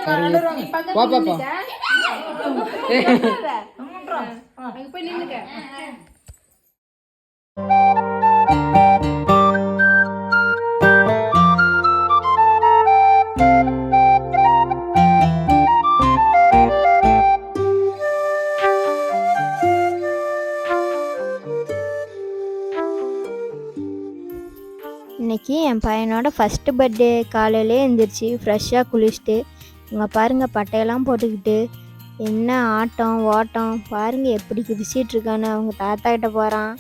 பாப்பா போய் நின்னுக்க. இன்றைக்கி என் பையனோட ஃபஸ்ட்டு பர்த்டே. காலையிலே எழுந்திரிச்சு ஃப்ரெஷ்ஷாக குளிச்சுட்டு இங்கே பாருங்கள் பட்டையெல்லாம் போட்டுக்கிட்டு என்ன ஆட்டம் ஓட்டம் பாருங்கள் எப்படி குதிச்சிட்டு இருக்கான்னு. அவங்க தாத்தா கிட்ட போகிறான்.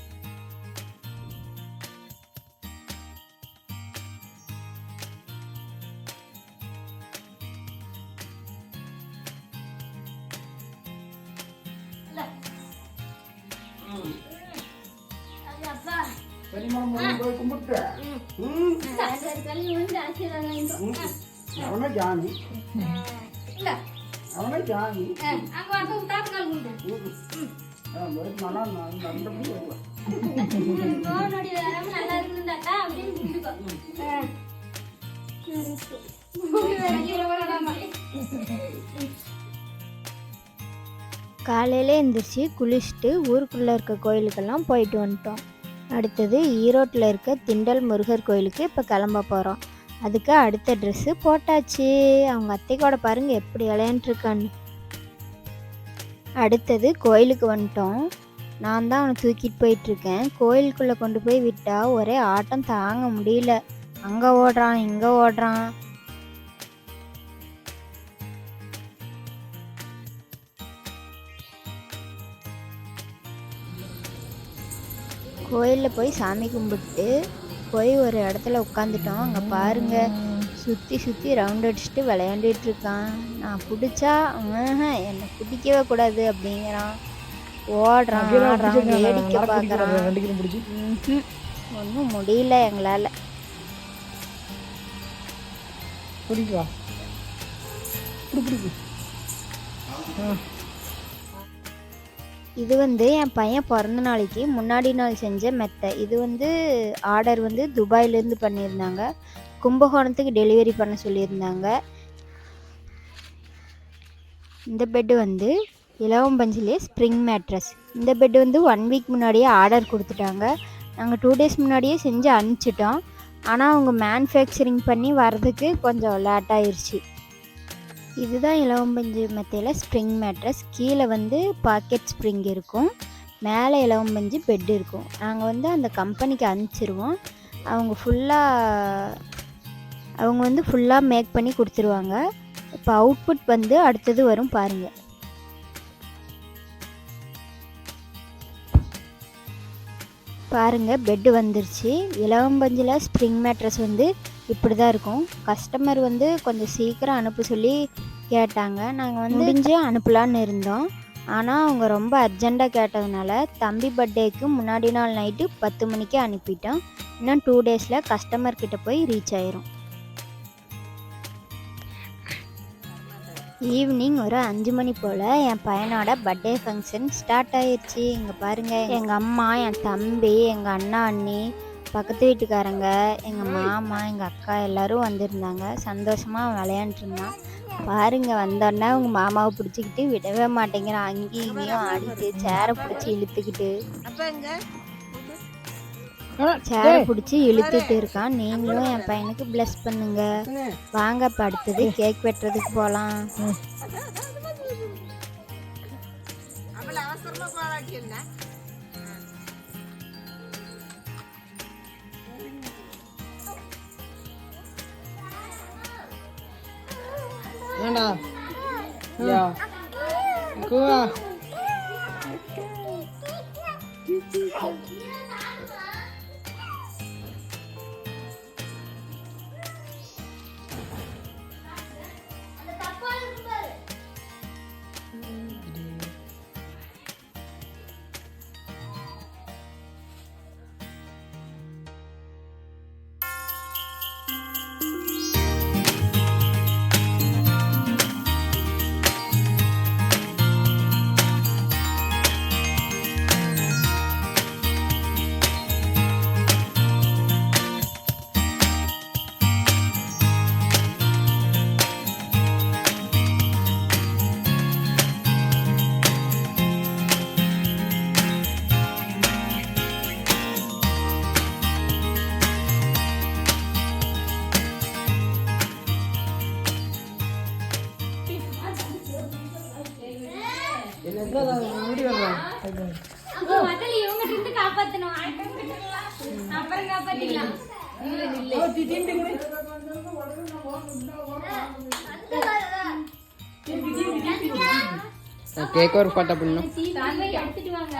போய் கும்பிட்டு அவனா ஜாமி அவனா ஜாமி காலையிலே எழுந்திரிச்சு குளிச்சுட்டு ஊருக்குள்ளே இருக்க கோயிலுக்கெல்லாம் போயிட்டு வந்துட்டோம். அடுத்தது ஈரோட்டில் இருக்க திண்டல் முருகர் கோயிலுக்கு இப்போ கிளம்ப போகிறோம். அதுக்கு அடுத்த ட்ரெஸ்ஸு போட்டாச்சு. அவங்க அத்தைக்கூட பாருங்கள் எப்படி விளையாண்டுருக்கான்னு. அடுத்தது கோயிலுக்கு வந்துட்டோம். நான் தான் அவனை தூக்கிட்டு போயிட்டுருக்கேன். கோயிலுக்குள்ளே கொண்டு போய் விட்டால் ஒரே ஆட்டம் தாங்க முடியல. அங்கே ஓடுறான் இங்கே ஓடுறான். கோயிலில் போய் சாமி கும்பிட்டு போய் ஒரு இடத்துல உட்காந்துட்டோம். அங்கே பாருங்கள் சுற்றி சுற்றி ரவுண்ட் அடிச்சுட்டு விளையாண்டுட்டு இருக்கான். நான் பிடிச்சா என்னை பிடிக்கவே கூடாது அப்படிங்கிறான். ஓடுறான் ஆடுறான் வேடிக்கை பார்க்குறான். ஒன்றும் முடியல எங்களால். இது என் பையன் பிறந்த நாளைக்கு முன்னாடி நாள் செஞ்ச மெத்தை. இது ஆர்டர் துபாயிலேருந்து பண்ணியிருந்தாங்க. கும்பகோணத்துக்கு டெலிவரி பண்ண சொல்லியிருந்தாங்க. இந்த பெட்டு இலவம் பஞ்சிலே ஸ்ப்ரிங் மேட்ரஸ். இந்த பெட்டு 1 வீக் முன்னாடியே ஆர்டர் கொடுத்துட்டாங்க. நாங்கள் 2 டேஸ் முன்னாடியே செஞ்சு அனுப்பிச்சிட்டோம். ஆனால் அவங்க மேனுஃபேக்சரிங் பண்ணி வர்றதுக்கு கொஞ்சம் லேட் ஆயிடுச்சு. இதுதான் இலவம்பஞ்சு மெத்தையில் ஸ்ப்ரிங் மேட்ரஸ். கீழே பாக்கெட் ஸ்ப்ரிங் இருக்கும், மேலே இலவம்பஞ்சு பெட் இருக்கும். நாங்கள் அந்த கம்பெனிக்கு அனுப்பிச்சிருவோம். அவங்க ஃபுல்லாக மேக் பண்ணி கொடுத்துருவாங்க. இப்போ அவுட்புட் அடுத்தது வரும் பாருங்கள். பாருங்கள் பெட்டு வந்துருச்சு. இலவம்பஞ்சில் ஸ்ப்ரிங் மேட்ரஸ் இப்படி தான் இருக்கும். கஸ்டமர் கொஞ்சம் சீக்கிரம் அனுப்ப சொல்லி கேட்டாங்க. நாங்கள் முடிஞ்சு அனுப்பலான்னு இருந்தோம். ஆனால் அவங்க ரொம்ப அர்ஜெண்ட்டாக கேட்டதுனால தம்பி பர்த்டேக்கு முன்னாடி நாள் நைட்டு 10 மணிக்கு அனுப்பிட்டோம். இன்னும் 2 டேஸில் கஸ்டமர்கிட்ட போய் ரீச் ஆயிரும். ஈவினிங் ஒரு 5 மணி போல் என் பையனோட பர்த்டே ஃபங்க்ஷன் ஸ்டார்ட் ஆயிடுச்சு. இங்கே பாருங்கள் எங்கள் அம்மா, என் தம்பி, எங்கள் அண்ணா அண்ணி, பக்கத்து வீட்டுக்காரங்க, எங்கள் மாமா, எங்கள் அக்கா எல்லோரும் வந்திருந்தாங்க. சந்தோஷமாக விளையாண்டுருந்தான். பாருங்கள் வந்தோடனே உங்கள் மாமாவை பிடிச்சிக்கிட்டு விடவே மாட்டேங்கிறான். அங்கேயும் இங்கேயும் ஆடிட்டு சேரை பிடிச்சி இழுத்துக்கிட்டு இருக்கான். நீங்களும் என் பையனுக்கு பிளஸ் பண்ணுங்க. வாங்க இப்போ அடுத்தது கேக் வெட்டுறதுக்கு போகலாம். ஏண்டா யா குவா முடி வரலாம் அப்ப முதல்ல இவங்க இருந்து காப்பாத்தணும் அப்புறம் காப்பாத்திக்கலாம் கேக் ஒரு பாட்டா பண்ணணும். எடுத்துட்டு வாங்க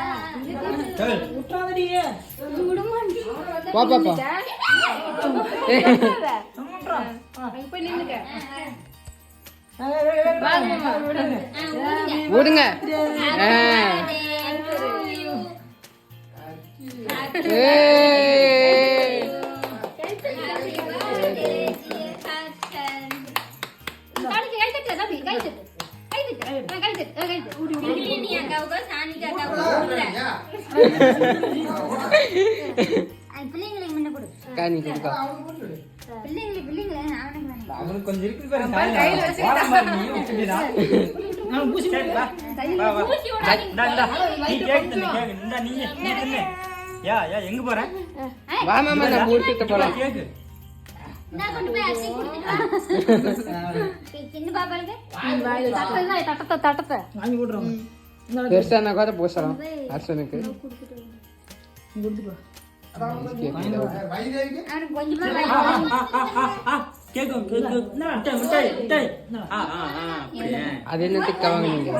விட்டுறாதடியே வா பாப்பா. அங்க போய் நின்னுக்க விடுங்க. பிள்ளைங்களுக்கு முன்ன கொடு காணி கொடுக்கா. பிள்ளைங்களை அவனுக்கு கொஞ்சம் இருக்கு பாரு நான் பூசி எங்க போற வா மாமா நான் கூட்டிட்டு போலாம். கேக்கு நான் கொண்டு போய் அரிசி கொடுத்துட்டு சின்ன பாப்பாளுக்கு தட்டத்தை வாங்கி விடுறோம் பெருசா நான் கூட போசலாம் அர்சனுக்கு. கொடுத்துக்கோ அவனுக்கு கொஞ்சமா கேக்கு மிட்டாய் மிட்டாய் மிட்டாய் அது என்ன திக்க வாங்குனீங்க?